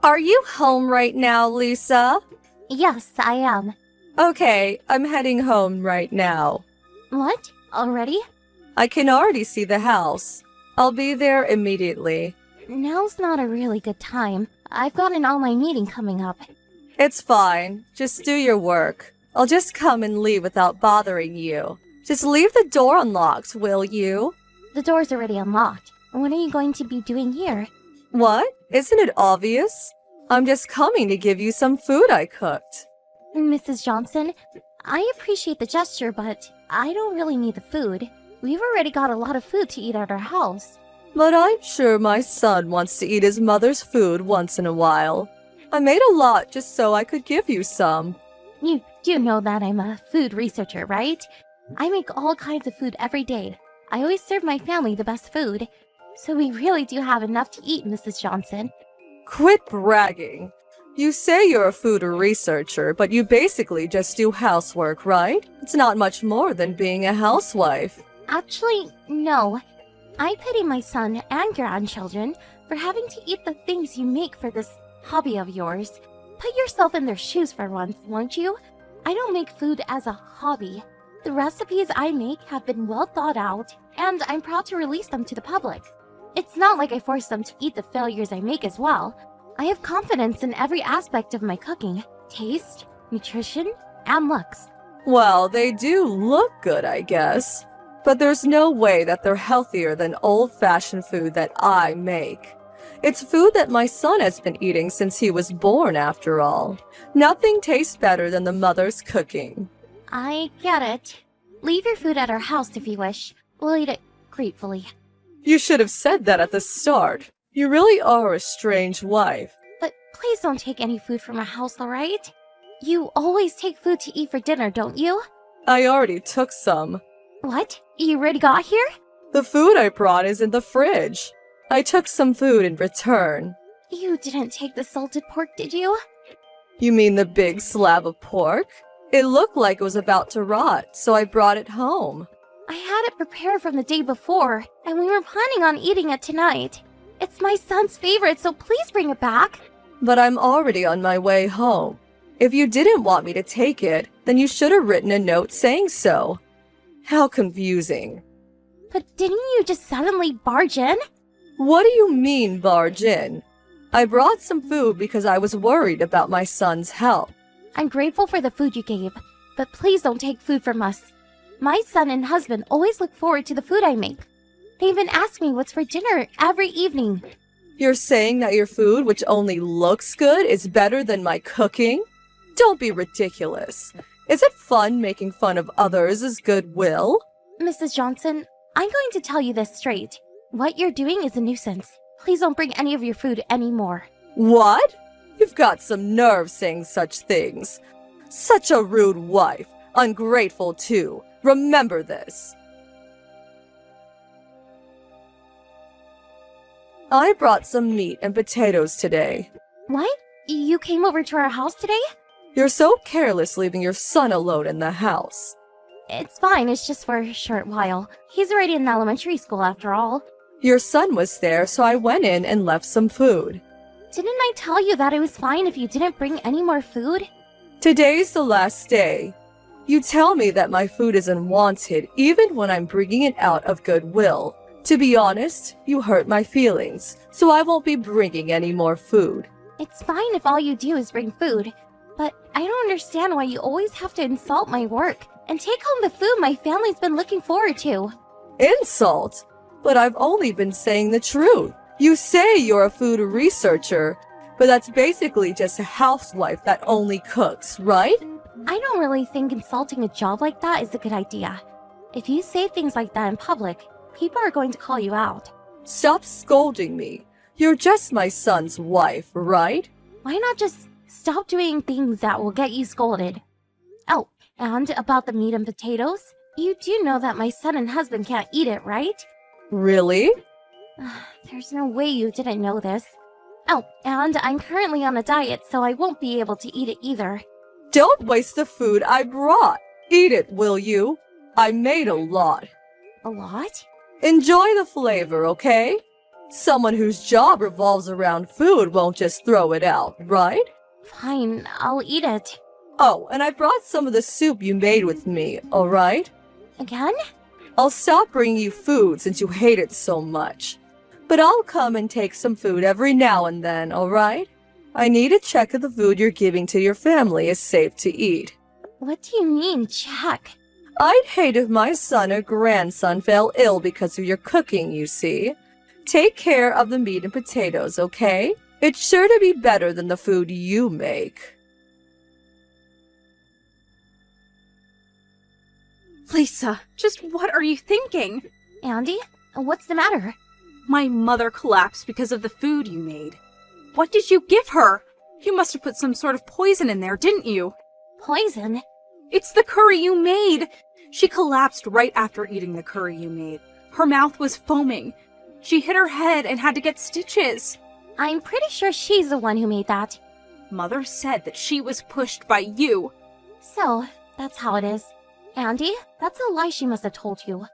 Are you home right now, Lisa? Yes, I am. Okay, I'm heading home right now. What? Already? I can already see the house. I'll be there immediately. Now's not a really good time. I've got an online meeting coming up. It's fine. Just do your work. I'll just come and leave without bothering you. Just leave the door unlocked, will you? The door's already unlocked. What are you going to be doing here? What? Isn't it obvious? I'm just coming to give you some food I cooked. Mrs. Johnson, I appreciate the gesture, but I don't really need the food. We've already got a lot of food to eat at our house. But I'm sure my son wants to eat his mother's food once in a while. I made a lot just so I could give you some. You do know that I'm a food researcher, right? I make all kinds of food every day. I always serve my family the best food. So we really do have enough to eat, Mrs. Johnson. Quit bragging. You say you're a food researcher, but you basically just do housework, right? It's not much more than being a housewife. Actually, no. I pity my son and grandchildren for having to eat the things you make for this hobby of yours. Put yourself in their shoes for once, won't you? I don't make food as a hobby. The recipes I make have been well thought out, and I'm proud to release them to the public. It's not like I force them to eat the failures I make as well. I have confidence in every aspect of my cooking: taste, nutrition, and looks. Well, they do look good, I guess. But there's no way that they're healthier than old-fashioned food that I make. It's food that my son has been eating since he was born, after all. Nothing tastes better than the mother's cooking. I get it. Leave your food at our house if you wish. We'll eat it gratefully. You should have said that at the start. You really are a strange wife. But please don't take any food from our house, alright? You always take food to eat for dinner, don't you? I already took some. What? You already got here? The food I brought is in the fridge. I took some food in return. You didn't take the salted pork, did you? You mean the big slab of pork? It looked like it was about to rot, so I brought it home. I had it prepared from the day before, and we were planning on eating it tonight. It's my son's favorite, so please bring it back. But I'm already on my way home. If you didn't want me to take it, then you should have written a note saying so. How confusing. But didn't you just suddenly barge in? What do you mean, barge in? I brought some food because I was worried about my son's health. I'm grateful for the food you gave, but please don't take food from us. My son and husband always look forward to the food I make. They even ask me what's for dinner every evening. You're saying that your food, which only looks good, is better than my cooking? Don't be ridiculous. Is it fun making fun of others' goodwill? Mrs. Johnson, I'm going to tell you this straight. What you're doing is a nuisance. Please don't bring any of your food anymore. What? You've got some nerve saying such things. Such a rude wife. Ungrateful, too. Remember this. I brought some meat and potatoes today. What? You came over to our house today? You're so careless leaving your son alone in the house. It's fine, it's just for a short while. He's already in elementary school after all. Your son was there, so I went in and left some food. Didn't I tell you that it was fine if you didn't bring any more food? Today's the last day. You tell me that my food is unwanted even when I'm bringing it out of goodwill. To be honest, you hurt my feelings, so I won't be bringing any more food. It's fine if all you do is bring food, but I don't understand why you always have to insult my work and take home the food my family's been looking forward to. Insult? But I've only been saying the truth. You say you're a food researcher, but that's basically just a housewife that only cooks, right? I don't really think insulting a job like that is a good idea. If you say things like that in public, people are going to call you out. Stop scolding me. You're just my son's wife, right? Why not just stop doing things that will get you scolded? Oh, and about the meat and potatoes, you do know that my son and husband can't eat it, right? Really? There's no way you didn't know this. Oh, and I'm currently on a diet, so I won't be able to eat it either. Don't waste the food I brought. Eat it, will you? I made a lot. A lot? Enjoy the flavor, okay? Someone whose job revolves around food won't just throw it out, right? Fine, I'll eat it. Oh, and I brought some of the soup you made with me, alright? Again? I'll stop bringing you food since you hate it so much. But I'll come and take some food every now and then, alright? I need to check if the food you're giving to your family is safe to eat. What do you mean, check? I'd hate if my son or grandson fell ill because of your cooking, you see. Take care of the meat and potatoes, okay? It's sure to be better than the food you make. Lisa, just what are you thinking? Andy, what's the matter? My mother collapsed because of the food you made. What did you give her? You must have put some sort of poison in there, didn't you? Poison? It's the curry you made! She collapsed right after eating the curry you made. Her mouth was foaming. She hit her head and had to get stitches. I'm pretty sure she's the one who made that. Mother said that she was pushed by you. So, that's how it is. Andy, that's a lie she must have told you.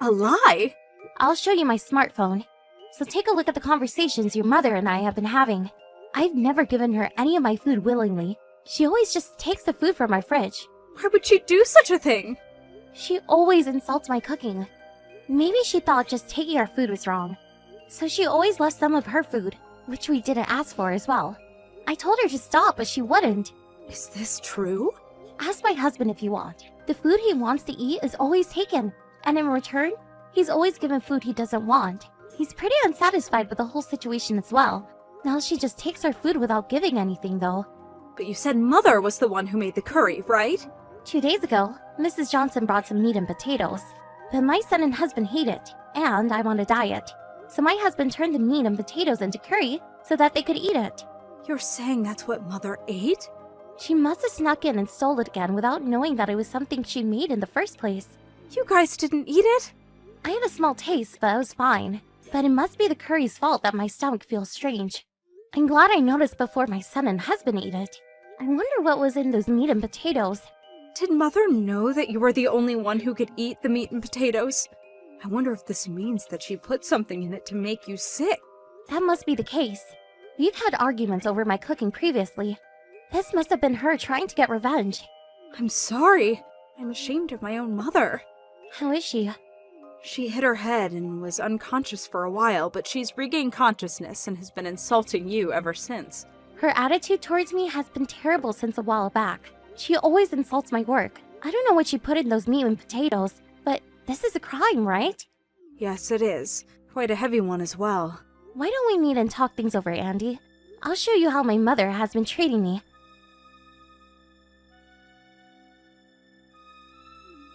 A lie? I'll show you my smartphone. So take a look at the conversations your mother and I have been having. I've never given her any of my food willingly. She always just takes the food from my fridge. Why would she do such a thing? She always insults my cooking. Maybe she thought just taking our food was wrong. So she always left some of her food, which we didn't ask for as well. I told her to stop, but she wouldn't. Is this true? Ask my husband if you want. The food he wants to eat is always taken, and in return, he's always given food he doesn't want. He's pretty unsatisfied with the whole situation as well. Now she just takes our food without giving anything, though. But you said Mother was the one who made the curry, right? 2 days ago, Mrs. Johnson brought some meat and potatoes. But my son and husband hate it, and I'm on a diet. So my husband turned the meat and potatoes into curry so that they could eat it. You're saying that's what Mother ate? She must have snuck in and stole it again without knowing that it was something she made in the first place. You guys didn't eat it? I had a small taste, but it was fine. But it must be the curry's fault that my stomach feels strange. I'm glad I noticed before my son and husband ate it. I wonder what was in those meat and potatoes. Did Mother know that you were the only one who could eat the meat and potatoes? I wonder if this means that she put something in it to make you sick. That must be the case. We've had arguments over my cooking previously. This must have been her trying to get revenge. I'm sorry. I'm ashamed of my own mother. How is she? She hit her head and was unconscious for a while, but she's regained consciousness and has been insulting you ever since. Her attitude towards me has been terrible since a while back. She always insults my work. I don't know what she put in those meat and potatoes, but this is a crime, right? Yes, it is. Quite a heavy one as well. Why don't we meet and talk things over, Andy? I'll show you how my mother has been treating me.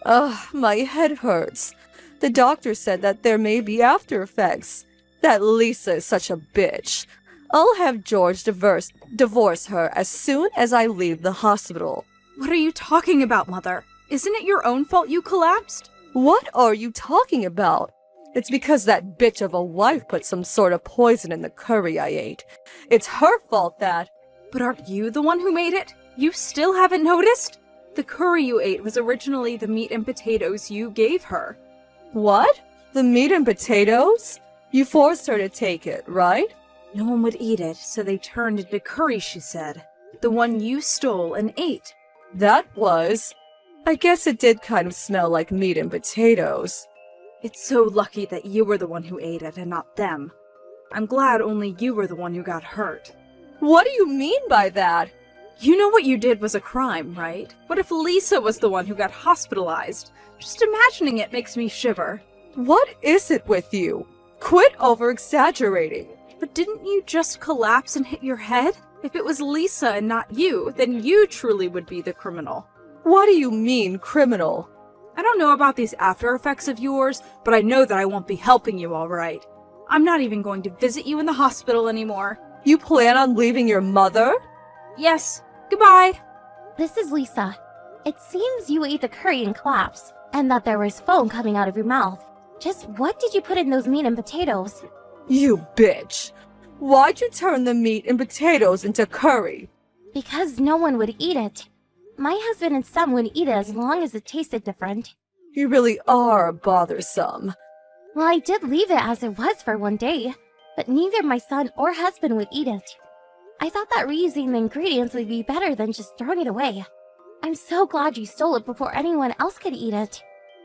Ugh, my head hurts. The doctor said that there may be after effects. That Lisa is such a bitch. I'll have George divorce her as soon as I leave the hospital. What are you talking about, Mother? Isn't it your own fault you collapsed? What are you talking about? It's because that bitch of a wife put some sort of poison in the curry I ate. It's her fault that... But aren't you the one who made it? You still haven't noticed? The curry you ate was originally the meat and potatoes you gave her. What? The meat and potatoes? You forced her to take it, right? No one would eat it, so they turned into curry, she said. The one you stole and ate. That was... I guess it did kind of smell like meat and potatoes. It's so lucky that you were the one who ate it and not them. I'm glad only you were the one who got hurt. What do you mean by that? You know what you did was a crime, right? What if Lisa was the one who got hospitalized? Just imagining it makes me shiver. What is it with you? Quit over-exaggerating. But didn't you just collapse and hit your head? If it was Lisa and not you, then you truly would be the criminal. What do you mean, criminal? I don't know about these after effects of yours, but I know that I won't be helping you, all right. I'm not even going to visit you in the hospital anymore. You plan on leaving your mother? Yes. Goodbye. This is Lisa. It seems you ate the curry and collapsed, and that there was foam coming out of your mouth. Just what did you put in those meat and potatoes? You bitch. Why'd you turn the meat and potatoes into curry? Because no one would eat it. My husband and son would eat it as long as it tasted different. You really are bothersome. Well, I did leave it as it was for one day. but neither my son or husband would eat it. I thought that reusing the ingredients would be better than just throwing it away. I'm so glad you stole it before anyone else could eat it.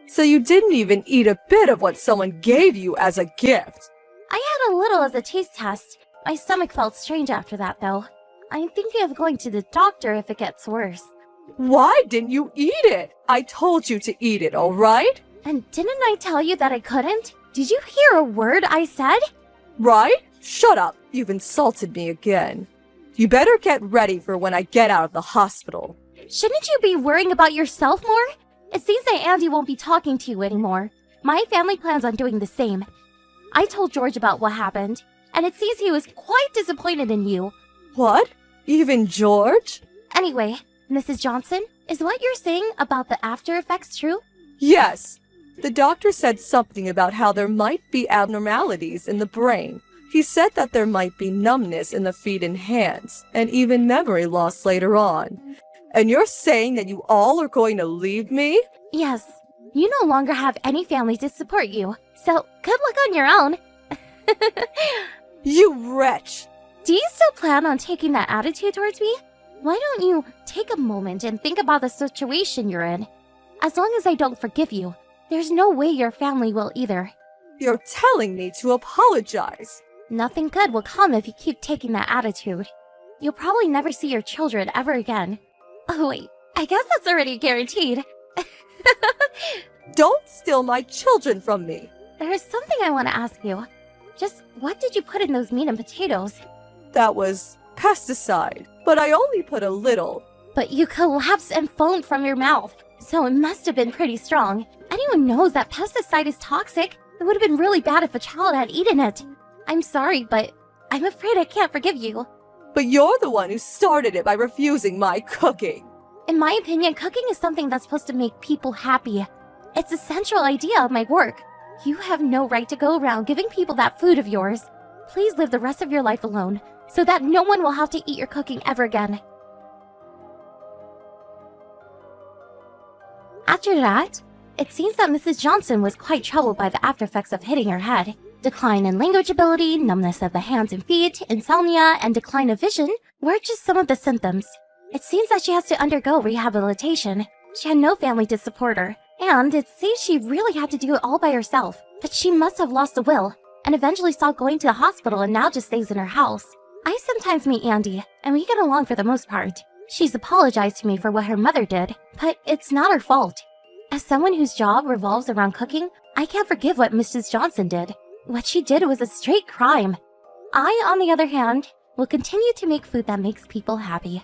So you didn't even eat a bit of what someone gave you as a gift. I had a little as a taste test. My stomach felt strange after that, though. I'm thinking of going to the doctor if it gets worse. Why didn't you eat it? I told you to eat it, all right? And didn't I tell you that I couldn't? Did you hear a word I said? Right? Shut up. You've insulted me again. You better get ready for when I get out of the hospital. Shouldn't you be worrying about yourself more? It seems that Andy won't be talking to you anymore. My family plans on doing the same. I told George about what happened, and it seems he was quite disappointed in you. What? Even George? Anyway, Mrs. Johnson, is what you're saying about the after effects true? Yes. The doctor said something about how there might be abnormalities in the brain. He said that there might be numbness in the feet and hands, and even memory loss later on. And you're saying that you all are going to leave me? Yes. You no longer have any family to support you, so good luck on your own. You wretch! Do you still plan on taking that attitude towards me? Why don't you take a moment and think about the situation you're in? As long as I don't forgive you, there's no way your family will either. You're telling me to apologize. Nothing good will come if you keep taking that attitude. You'll probably never see your children ever again. Oh wait, I guess that's already guaranteed. Don't steal my children from me. There is something I want to ask you. Just what did you put in those meat and potatoes? That was pesticide, but I only put a little. But you collapsed and foamed from your mouth, so it must have been pretty strong. Anyone knows that pesticide is toxic. It would have been really bad if a child had eaten it. I'm sorry, but I'm afraid I can't forgive you. But you're the one who started it by refusing my cooking. In my opinion, cooking is something that's supposed to make people happy. It's the central idea of my work. You have no right to go around giving people that food of yours. Please live the rest of your life alone, so that no one will have to eat your cooking ever again. After that, it seems that Mrs. Johnson was quite troubled by the after effects of hitting her head. Decline in language ability, numbness of the hands and feet, insomnia, and decline of vision were just some of the symptoms. It seems that she has to undergo rehabilitation. She had no family to support her, and it seems she really had to do it all by herself. But she must have lost the will, and eventually stopped going to the hospital and now just stays in her house. I sometimes meet Andy, and we get along for the most part. She's apologized to me for what her mother did, but it's not her fault. As someone whose job revolves around cooking, I can't forgive what Mrs. Johnson did. What she did was a straight crime. I, on the other hand, will continue to make food that makes people happy.